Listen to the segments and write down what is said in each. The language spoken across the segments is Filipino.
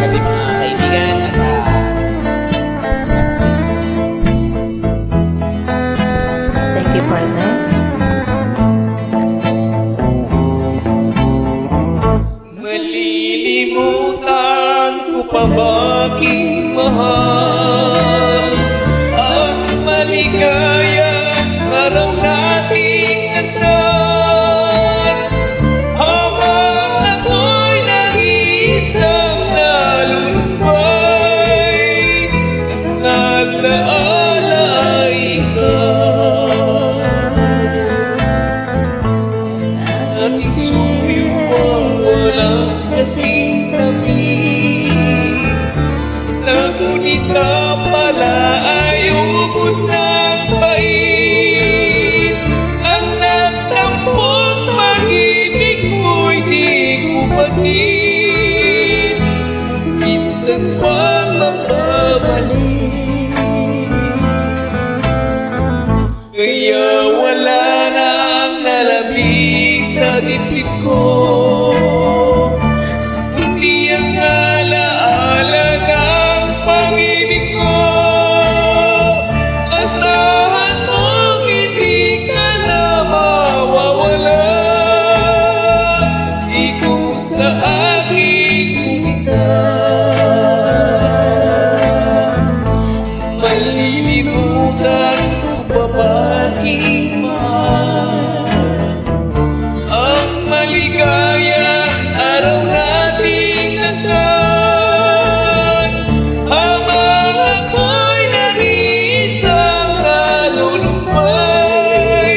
gabi mga kaibigan at Thank you, partner. Malilimutan ko pa ba aking mahal ang maligayang araw nating nagdaan, habang ako'y nag-iisang nalulumbay, ang alaala ay ikaw. At isuyo mo walang kasing tamis, sa ngunit ka pala ay ubod ng pait. Ang nagtampong pag-ibig mo'y di ko patid, minsan pa mababalik. Kaya wala na ang nalabis sa dibdib ko, hindi ang alaala ng pag-ibig ko. Asahan mong hindi ka na mawawala, di kung sa aking kumita. Malilimutan ko pa ba aking mahal ang maligayang araw nating nagdaan, habang ako'y nag-iisang nalulumbay,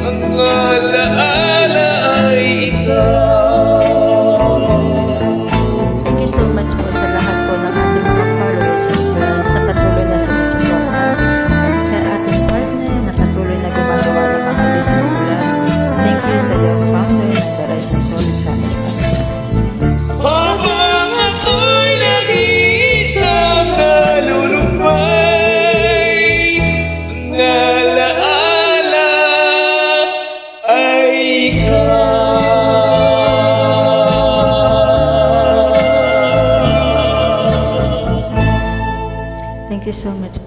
ang alaala ay ikaw. Thank you so much po sa lahat po ng ating mga followers and friends na patuloy na sumusuporta. At kay ating partner na patuloy na gumagawa ng mga business nila. Thank you sa Young Founder and the Rise and Solid Family. Habang ako'y nag-iisang nalulumbay, ang alaala ay ikaw. Thank you so much